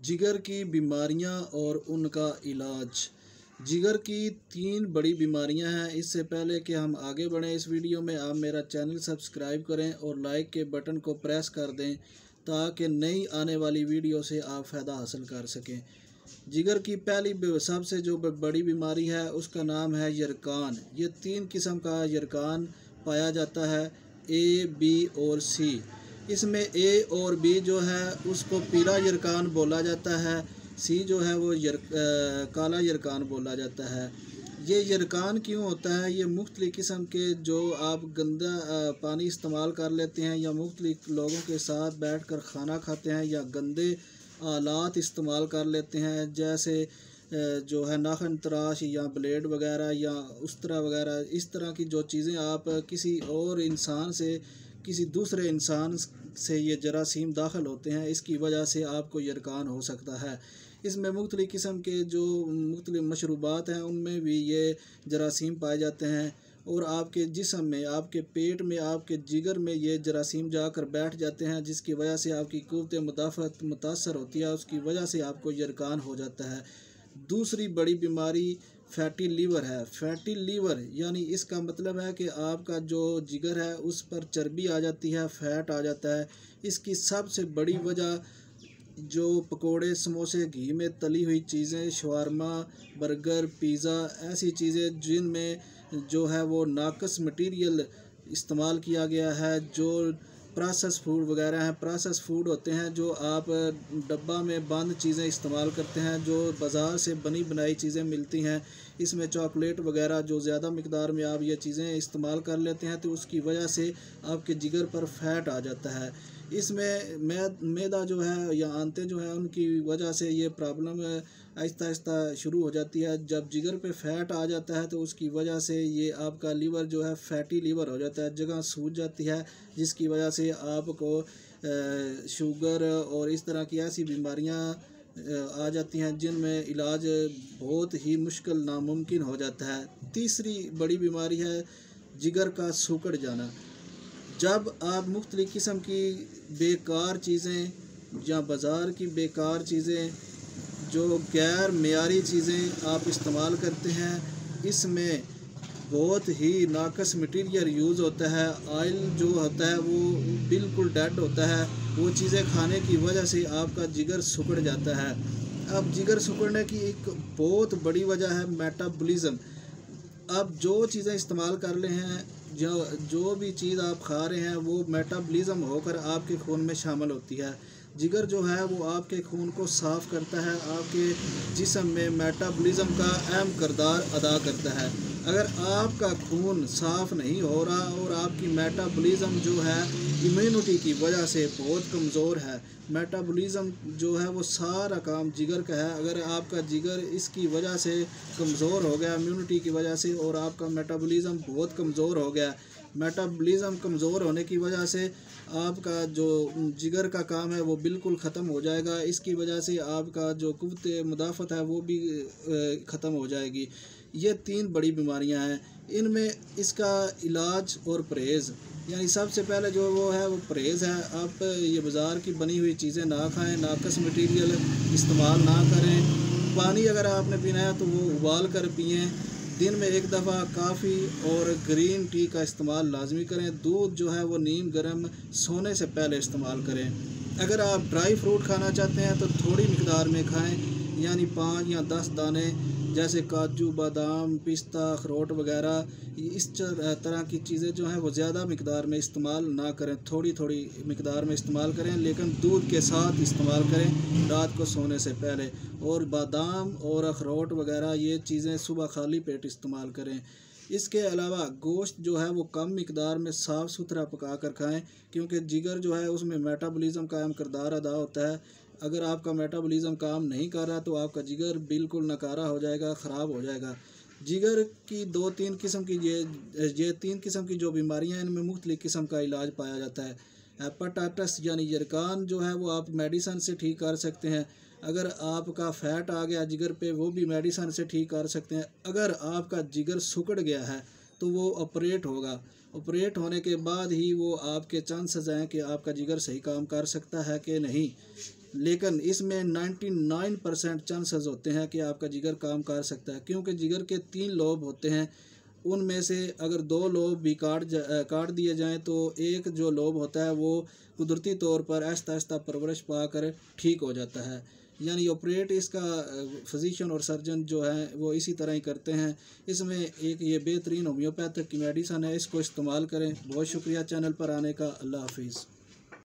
जिगर की बीमारियां और उनका इलाज। जिगर की 3 बड़ी बीमारियां हैं। इससे पहले कि हम आगे बढ़ें इस वीडियो में, आप मेरा चैनल सब्सक्राइब करें और लाइक के बटन को प्रेस कर दें ताकि नई आने वाली वीडियो से आप फ़ायदा हासिल कर सकें। जिगर की पहली सबसे जो बड़ी बीमारी है उसका नाम है यरकान। ये 3 किस्म का यरकान पाया जाता है, ए, बी और सी। इसमें ए और बी जो है उसको पीला यरकान बोला जाता है, सी जो है वो काला यरकान बोला जाता है। ये यरकान क्यों होता है? ये मुख्तलिफ़ किस्म के जो आप गंदा पानी इस्तेमाल कर लेते हैं या मुख्तलिफ़ लोगों के साथ बैठकर खाना खाते हैं या गंदे आलात इस्तेमाल कर लेते हैं, जैसे जो है नाखून तराश या ब्लेड वगैरह या उस्तरा वगैरह, इस तरह की जो चीज़ें आप किसी और इंसान से, किसी दूसरे इंसान से ये जरासीम दाखिल होते हैं, इसकी वजह से आपको यरकान हो सकता है। इसमें मुख्तलिफ़ किस्म के जो मुख्तलिफ़ मशरूबात हैं उनमें भी ये जरासीम पाए जाते हैं और आपके जिस्म में, आपके पेट में, आपके जिगर में ये जरासीम जाकर बैठ जाते हैं, जिसकी वजह से आपकी क़ुव्वत मुदाफ़अत मुतासर होती है, उसकी वजह से आपको यरकान हो जाता है। दूसरी बड़ी बीमारी फैटी लीवर है। फैटी लीवर यानी इसका मतलब है कि आपका जो जिगर है उस पर चर्बी आ जाती है, फैट आ जाता है। इसकी सबसे बड़ी वजह जो पकोड़े, समोसे, घी में तली हुई चीज़ें, शवारमा, बर्गर, पिज़्ज़ा, ऐसी चीज़ें जिनमें जो है वो नाक़िस मटीरियल इस्तेमाल किया गया है, जो प्रोसेस फूड वगैरह हैं, प्रोसेस फूड होते हैं जो आप डब्बा में बंद चीज़ें इस्तेमाल करते हैं, जो बाज़ार से बनी बनाई चीज़ें मिलती हैं, इसमें चॉकलेट वगैरह जो ज़्यादा मिकदार में आप ये चीज़ें इस्तेमाल कर लेते हैं तो उसकी वजह से आपके जिगर पर फैट आ जाता है। इसमें मैदा जो है या आंतें जो है उनकी वजह से ये प्रॉब्लम आहिस्ता आहिस्ता शुरू हो जाती है। जब जिगर पे फैट आ जाता है तो उसकी वजह से ये आपका लीवर जो है फैटी लीवर हो जाता है, जगह सूज जाती है, जिसकी वजह से आपको शुगर और इस तरह की ऐसी बीमारियां आ जाती हैं जिनमें इलाज बहुत ही मुश्किल नामुमकिन हो जाता है। तीसरी बड़ी बीमारी है जिगर का सूखड़ जाना। जब आप मुख्तलिफ़ किस्म की बेकार चीज़ें या बाज़ार की बेकार चीज़ें, जो गैर मेयारी चीज़ें आप इस्तेमाल करते हैं, इसमें बहुत ही नाक़िस मटीरियल यूज़ होता है, ऑयल जो होता है वो बिल्कुल डेड होता है, वो चीज़ें खाने की वजह से आपका जिगर सिकुड़ जाता है। अब जिगर सिकुड़ने की एक बहुत बड़ी वजह है मेटाबॉलिज़्म। आप जो चीज़ें इस्तेमाल कर रहे हैं, जो भी चीज़ आप खा रहे हैं वो मेटाबॉलिज़्म होकर आपके खून में शामिल होती है। जिगर जो है वो आपके खून को साफ़ करता है, आपके जिस्म में मेटाबॉलिज़्म का अहम किरदार अदा करता है। अगर आपका खून साफ़ नहीं हो रहा और आपकी मेटाबॉलिज़्म जो है इम्यूनिटी की वजह से बहुत कमज़ोर है, मेटाबॉलिज़्म जो है वो सारा काम जिगर का है, अगर आपका जिगर इसकी वजह से कमज़ोर हो गया, इम्यूनिटी की वजह से, और आपका मेटाबॉलिज़्म बहुत कमज़ोर हो गया, मेटाबॉलिज़्म कमज़ोर होने की वजह से आपका जो जिगर का काम है वो बिल्कुल ख़त्म हो जाएगा। इसकी वजह से आपका जो क़ुव्वत मुदाफ़अत है वो भी ख़त्म हो जाएगी। ये 3 बड़ी बीमारियां हैं। इनमें इसका इलाज और परहेज़, यानी सबसे पहले जो वो है वो परहेज़ है। आप ये बाज़ार की बनी हुई चीज़ें ना खाएं, नाक़िस मटीरियल इस्तेमाल ना करें। पानी अगर आपने पीना है तो वो उबाल कर पिएँ। दिन में 1 दफ़ा काफ़ी और ग्रीन टी का इस्तेमाल लाजमी करें। दूध जो है वो नीम गर्म सोने से पहले इस्तेमाल करें। अगर आप ड्राई फ्रूट खाना चाहते हैं तो थोड़ी मिकदार में खाएं, यानी 5 या 10 दाने, जैसे काजू, बादाम, पिस्ता, अखरोट वगैरह। इस तरह की चीज़ें जो हैं वो ज़्यादा मिकदार में इस्तेमाल ना करें, थोड़ी थोड़ी मिकदार में इस्तेमाल करें, लेकिन दूध के साथ इस्तेमाल करें रात को सोने से पहले। और बादाम और अखरोट वगैरह ये चीज़ें सुबह खाली पेट इस्तेमाल करें। इसके अलावा गोश्त जो है वो कम मिकदार में साफ़ सुथरा पका कर खाएँ, क्योंकि जिगर जो है उसमें मेटाबॉलिज़्म का अहम किरदार अदा होता है। अगर आपका मेटाबॉलिज़्म काम नहीं कर रहा तो आपका जिगर बिल्कुल नकारा हो जाएगा, ख़राब हो जाएगा। जिगर की 2-3 किस्म की ये 3 किस्म की जो बीमारियां हैं, इनमें मुख्तलिफ़ किस्म का इलाज पाया जाता है। हेपेटाइटिस यानी यरकान जो है वो आप मेडिसन से ठीक कर सकते हैं। अगर आपका फ़ैट आ गया जिगर पे, वो भी मेडिसन से ठीक कर सकते हैं। अगर आपका जिगर सिकुड़ गया है तो वो ऑपरेट होगा। ऑपरेट होने के बाद ही वो आपके चांसेस हैं कि आपका जिगर सही काम कर सकता है कि नहीं। लेकिन इसमें 99% चांसेस होते हैं कि आपका जिगर काम कर सकता है, क्योंकि जिगर के 3 लोब होते हैं। उनमें से अगर 2 लोब भी काट दिए जाएं तो एक जो लोब होता है वो कुदरती तौर पर आहिस्ता आहिस्ता परवरिश पाकर ठीक हो जाता है। यानी ऑपरेट इसका फिजिशियन और सर्जन जो है वो इसी तरह ही करते हैं। इसमें एक ये बेहतरीन होम्योपैथिक की मेडिसन है, इसको इस्तेमाल करें। बहुत शुक्रिया चैनल पर आने का। अल्लाह हाफिज़।